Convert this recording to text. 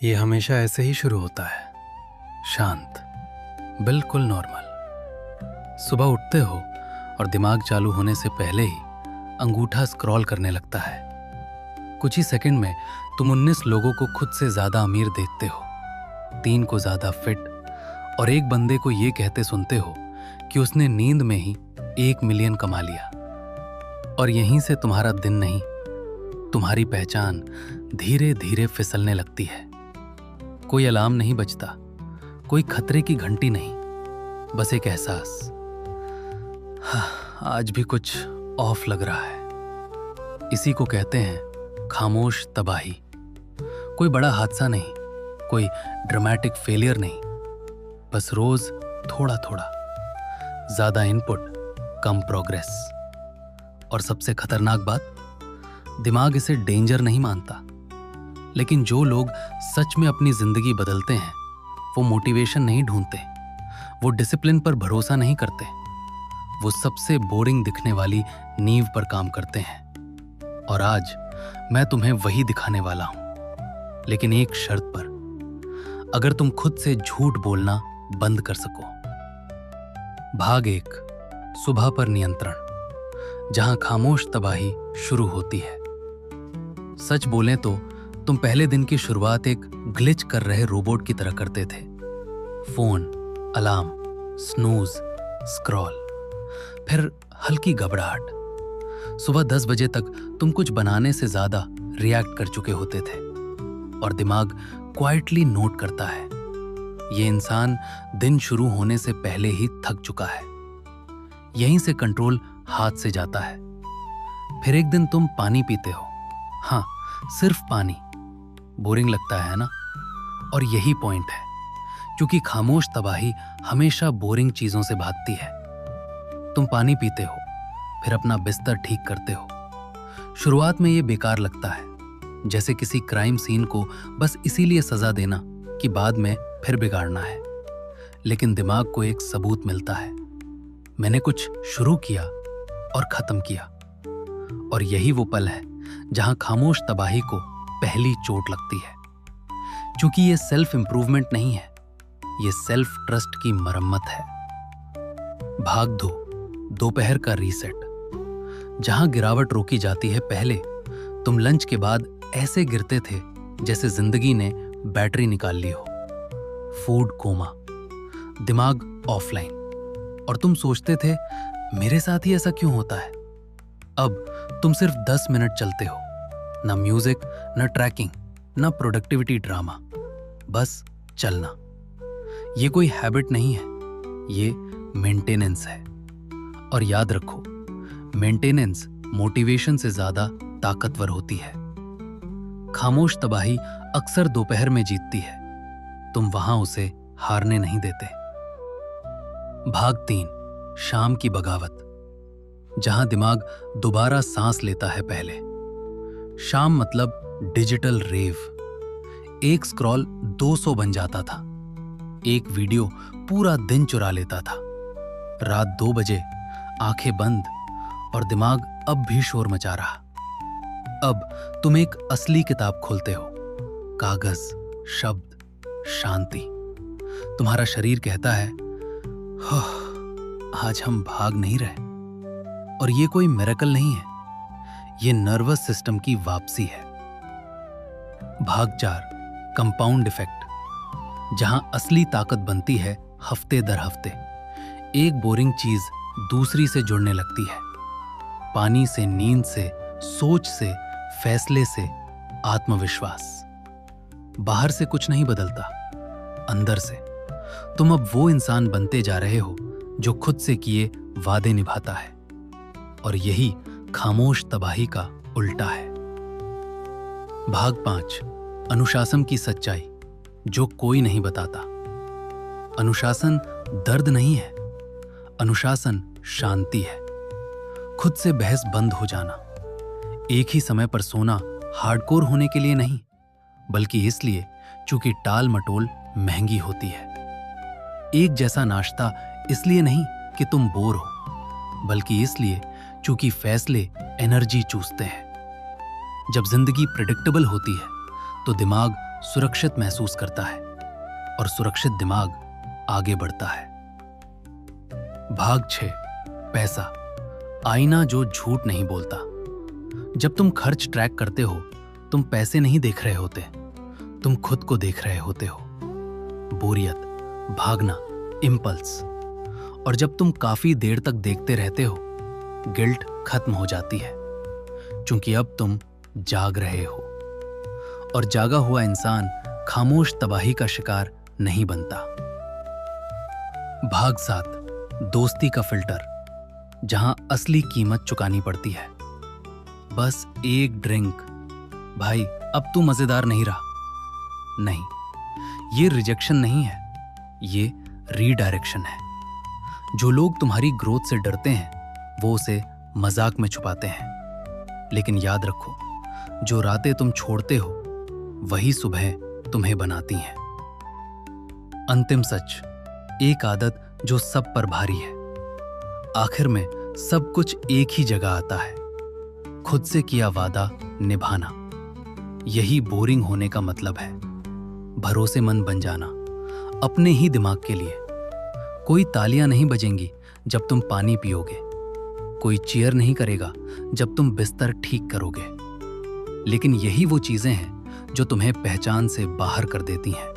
ये हमेशा ऐसे ही शुरू होता है, शांत, बिल्कुल नॉर्मल। सुबह उठते हो और दिमाग चालू होने से पहले ही अंगूठा स्क्रॉल करने लगता है। कुछ ही सेकंड में तुम 19 लोगों को खुद से ज्यादा अमीर देखते हो, 3 को ज्यादा फिट और एक बंदे को ये कहते सुनते हो कि उसने नींद में ही 1 मिलियन कमा लिया। और यहीं से तुम्हारा दिन नहीं, तुम्हारी पहचान धीरे धीरे फिसलने लगती है। कोई अलार्म नहीं बजता, कोई खतरे की घंटी नहीं, बस एक एहसास, आज भी कुछ ऑफ लग रहा है। इसी को कहते हैं खामोश तबाही। कोई बड़ा हादसा नहीं, कोई ड्रामेटिक फेलियर नहीं, बस रोज थोड़ा थोड़ा, ज्यादा इनपुट, कम प्रोग्रेस। और सबसे खतरनाक बात, दिमाग इसे डेंजर नहीं मानता, लेकिन जो लोग सच में अपनी जिंदगी बदलते हैं वो मोटिवेशन नहीं ढूंढते, वो डिसिप्लिन पर भरोसा नहीं करते, वो सबसे बोरिंग दिखने वाली नींव पर काम करते हैं। और आज मैं तुम्हें वही दिखाने वाला हूं, लेकिन एक शर्त पर, अगर तुम खुद से झूठ बोलना बंद कर सको। भाग 1, सुबह पर नियंत्रण, जहां खामोश तबाही शुरू होती है। सच बोलें तो तुम पहले दिन की शुरुआत एक ग्लिच कर रहे रोबोट की तरह करते थे। फोन, अलार्म, स्नूज, स्क्रॉल, फिर हल्की घबराहट। सुबह 10 बजे तक तुम कुछ बनाने से ज्यादा रिएक्ट कर चुके होते थे और दिमाग क्वाइटली नोट करता है, ये इंसान दिन शुरू होने से पहले ही थक चुका है। यहीं से कंट्रोल हाथ से जाता है। फिर एक दिन तुम पानी पीते हो, हाँ, सिर्फ पानी। बोरिंग लगता है ना? और यही पॉइंट है, क्योंकि खामोश तबाही हमेशा बोरिंग चीजों से भागती है। तुम पानी पीते हो, फिर अपना बिस्तर ठीक करते हो। शुरुआत में ये बेकार लगता है, जैसे किसी क्राइम सीन को बस इसीलिए सजा देना कि बाद में फिर बिगाड़ना है। लेकिन दिमाग को एक सबूत मिलता है, मैंने कुछ शुरू किया और खत्म किया। और यही वो पल है जहां खामोश तबाही को पहली चोट लगती है, क्योंकि ये सेल्फ इंप्रूवमेंट नहीं है, ये सेल्फ ट्रस्ट की मरम्मत है। भाग 2, दोपहर का रीसेट, जहां गिरावट रोकी जाती है। पहले तुम लंच के बाद ऐसे गिरते थे जैसे जिंदगी ने बैटरी निकाल ली हो। फूड कोमा, दिमाग ऑफलाइन, और तुम सोचते थे मेरे साथ ही ऐसा क्यों होता है। अब तुम सिर्फ 10 मिनट चलते हो, ना म्यूजिक, ना ट्रैकिंग, ना प्रोडक्टिविटी ड्रामा, बस चलना। ये कोई हैबिट नहीं है, ये मेंटेनेंस है। और याद रखो, मेंटेनेंस मोटिवेशन से ज्यादा ताकतवर होती है। खामोश तबाही अक्सर दोपहर में जीतती है, तुम वहां उसे हारने नहीं देते। भाग 3, शाम की बगावत, जहां दिमाग दोबारा सांस लेता है। पहले शाम मतलब डिजिटल रेव। एक स्क्रॉल 200 बन जाता था, एक वीडियो पूरा दिन चुरा लेता था। रात 2 बजे आंखें बंद और दिमाग अब भी शोर मचा रहा। अब तुम एक असली किताब खोलते हो, कागज, शब्द, शांति। तुम्हारा शरीर कहता है, आज हम भाग नहीं रहे। और ये कोई मिरेकल नहीं है, ये नर्वस सिस्टम की वापसी है। भाग 4, कंपाउंड इफेक्ट, जहां असली ताकत बनती है हफ्ते दर हफ्ते। एक बोरिंग चीज दूसरी से जुड़ने लगती है, पानी से, नींद से, सोच से, फैसले से, आत्मविश्वास। बाहर से कुछ नहीं बदलता, अंदर से। तुम अब वो इंसान बनते जा रहे हो जो खुद से किए वादे निभाता है। और यही खामोश तबाही का उल्टा है। भाग 5, अनुशासन की सच्चाई, जो कोई नहीं बताता। अनुशासन दर्द नहीं है, अनुशासन शांति है। खुद से बहस बंद हो जाना, एक ही समय पर सोना हार्डकोर होने के लिए नहीं, बल्कि इसलिए चूंकि टाल मटोल महंगी होती है। एक जैसा नाश्ता इसलिए नहीं कि तुम बोर हो, बल्कि इसलिए चूंकि फैसले एनर्जी चूसते हैं। जब जिंदगी प्रेडिक्टेबल होती है तो दिमाग सुरक्षित महसूस करता है और सुरक्षित दिमाग आगे बढ़ता है। भाग 6, पैसा, आईना जो झूठ नहीं बोलता। जब तुम खर्च ट्रैक करते हो, तुम पैसे नहीं देख रहे होते, तुम खुद को देख रहे होते हो। बोरियत, भागना, इम्पल्स। और जब तुम काफी देर तक देखते रहते हो, गिल्ट खत्म हो जाती है, क्योंकि अब तुम जाग रहे हो। और जागा हुआ इंसान खामोश तबाही का शिकार नहीं बनता। भाग 7, दोस्ती का फिल्टर, जहां असली कीमत चुकानी पड़ती है। बस एक ड्रिंक, भाई अब तू मजेदार नहीं रहा। नहीं, ये रिजेक्शन नहीं है, ये रीडायरेक्शन है। जो लोग तुम्हारी ग्रोथ से डरते हैं वो उसे मजाक में छुपाते हैं। लेकिन याद रखो, जो रातें तुम छोड़ते हो वही सुबह तुम्हें बनाती हैं। अंतिम सच, एक आदत जो सब पर भारी है। आखिर में सब कुछ एक ही जगह आता है, खुद से किया वादा निभाना। यही बोरिंग होने का मतलब है। भरोसेमंद बन जाना अपने ही दिमाग के लिए। कोई तालियां नहीं बजेंगी जब तुम पानी पियोगे, कोई चीयर नहीं करेगा जब तुम बिस्तर ठीक करोगे। लेकिन यही वो चीजें हैं जो तुम्हें पहचान से बाहर कर देती हैं।